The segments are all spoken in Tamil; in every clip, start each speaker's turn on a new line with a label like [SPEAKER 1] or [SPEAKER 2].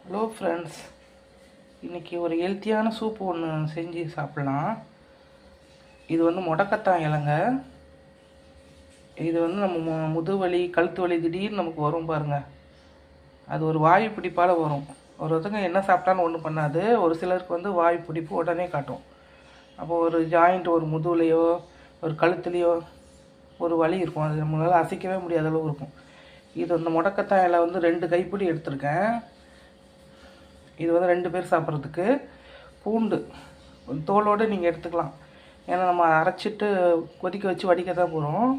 [SPEAKER 1] ஹலோ ஃப்ரெண்ட்ஸ், இன்றைக்கி ஒரு ஹெல்த்தியான சூப்பு ஒன்று செஞ்சு சாப்பிட்லாம். இது வந்து முடக்கத்தான் இலைங்க. இது வந்து நம்ம முதுவலி கழுத்து வலி திடீர்னு நமக்கு வரும் பாருங்கள். அது ஒரு வாயு பிடிப்பால் வரும். ஒருத்தங்க என்ன சாப்பிட்டாலும் ஒன்றும் பண்ணாது. ஒரு சிலருக்கு வந்து வாயு பிடிப்பு உடனே காட்டும். அப்போது ஒரு ஜாயிண்ட், ஒரு முதுகுலையோ ஒரு கழுத்துலேயோ ஒரு வலி இருக்கும். அது நம்மளால் அசைக்கவே முடியாத அளவு இருக்கும். இது அந்த முடக்கத்தான் இலை வந்து 2 கைப்பிடி எடுத்திருக்கேன். இது வந்து 2 பேர் சாப்பிட்றதுக்கு. பூண்டு தோலோடு நீங்கள் எடுத்துக்கலாம், ஏன்னா நம்ம அரைச்சிட்டு கொதிக்க வச்சு வடிக்க தான் போகிறோம்.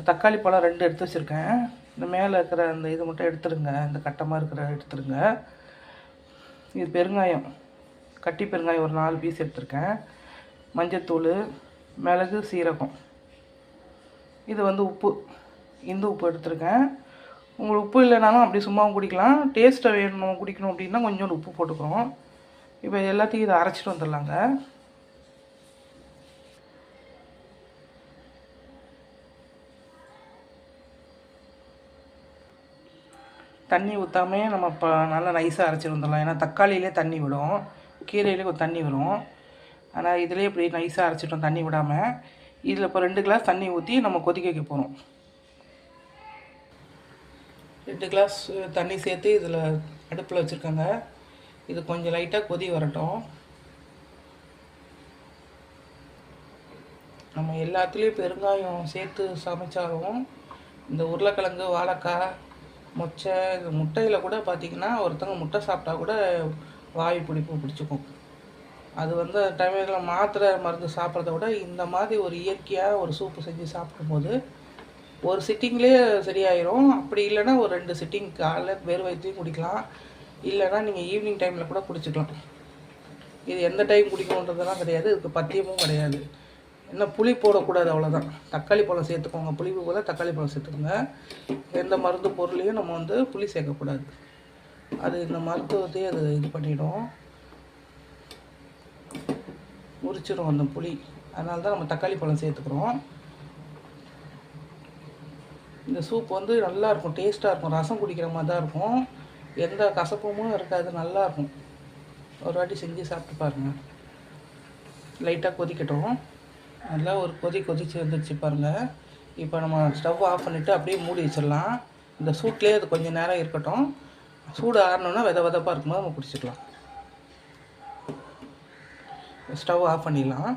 [SPEAKER 1] தக்காளி பழம் 2 எடுத்து வச்சுருக்கேன். இந்த மேலே இருக்கிற அந்த இது மட்டும் எடுத்துருங்க, இந்த கட்டமாக இருக்கிற எடுத்துருங்க. இது பெருங்காயம், கட்டி பெருங்காயம் ஒரு 4 பீஸ் எடுத்திருக்கேன். மஞ்சத்தூள், மிளகு, சீரகம். இது வந்து உப்பு, இந்து உப்பு எடுத்திருக்கேன். உங்களுக்கு உப்பு இல்லைனாலும் அப்படி சும்மாவும் குடிக்கலாம். டேஸ்ட்டை வேணும் குடிக்கணும் அப்படின்னா கொஞ்சோண்டு உப்பு போட்டுக்கிறோம். இப்போ எல்லாத்தையும் இதை அரைச்சிட்டு வந்துடலாங்க. தண்ணி ஊற்றாமே நம்ம இப்போ நல்லா நைஸாக அரைச்சிட்டு வந்துடலாம். ஏன்னா தக்காளியிலே தண்ணி விடும், கீரையிலே கொஞ்சம் தண்ணி வரும். ஆனால் இதிலே இப்படி நைஸாக அரைச்சிட்டோம் தண்ணி விடாமல். இதில் இப்போ 2 கிளாஸ் தண்ணி ஊற்றி நம்ம கொதிக்க வைக்க போகிறோம். 2 கிளாஸ் தண்ணி சேர்த்து இதில் அடுப்பில் வச்சுருக்கேங்க. இது கொஞ்சம் லைட்டாக கொதி வரட்டும். நம்ம எல்லாத்துலேயும் பெருங்காயம் சேர்த்து சமைச்சாலும் இந்த உருளைக்கிழங்கு, வாழைக்காய், மொச்சை, இந்த முட்டையில் கூட பார்த்திங்கன்னா ஒருத்தங்க முட்டை சாப்பிட்டா கூட வாயு பிடிப்பு பிடிச்சிக்கும். அது வந்து டைமில் மாத்திரை மருந்து சாப்பிட்றத விட இந்த மாதிரி ஒரு இயற்கையாக ஒரு சூப்பு செஞ்சு சாப்பிடும்போது ஒரு சிட்டிங்லேயே சரியாயிரும். அப்படி இல்லைன்னா ஒரு 2 சிட்டிங் காலைல வெறும் வயிற்றையும் குடிக்கலாம். இல்லைன்னா நீங்கள் ஈவினிங் டைமில் கூட குடிச்சிக்கலாம். இது எந்த டைம் குடிக்கணுன்றதெல்லாம் கிடையாது, இதுக்கு பத்தியமும் கிடையாது. என்ன புளி போடக்கூடாது, அவ்வளோதான். தக்காளி பழம் சேர்த்துக்கோங்க, புளிப்பு போல தக்காளி பழம் சேர்த்துக்கோங்க. எந்த மருந்து பொருளையும் நம்ம வந்து புளி சேர்க்கக்கூடாது. அது இந்த மருத்துவத்தையே அது இது பண்ணிடும், முறிச்சிடும் அந்த புளி. அதனால தான் நம்ம தக்காளி பழம் சேர்த்துக்கிறோம். இந்த சூப் வந்து நல்லாயிருக்கும், டேஸ்ட்டாக இருக்கும். ரசம் குடிக்கிற மாதிரி தான் இருக்கும், எந்த கசப்பும் இருக்காது, நல்லாயிருக்கும். ஒரு வாட்டி செஞ்சு சாப்பிட்டு பாருங்கள். லைட்டாக கொதிக்கட்டும். நல்லா ஒரு கொதிச்சு வந்துடுச்சு பாருங்கள். இப்போ நம்ம ஸ்டவ் ஆஃப் பண்ணிவிட்டு அப்படியே மூடி வச்சிடலாம். இந்த சூட்லேயே அது கொஞ்சம் நேரம் இருக்கட்டும். சூடு ஆறணுன்னா வெதப்பாக இருக்கும்போது நம்ம குடிச்சிக்கலாம். ஸ்டவ் ஆஃப் பண்ணிடலாம்.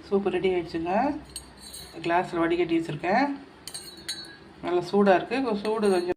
[SPEAKER 1] சூப்பு ரெடி ஆகிடுச்சுங்க. கிளாஸில் வடிகட்டி வச்சுருக்கேன். நல்லா சூடாக இருக்குது. சூடு கொஞ்சம்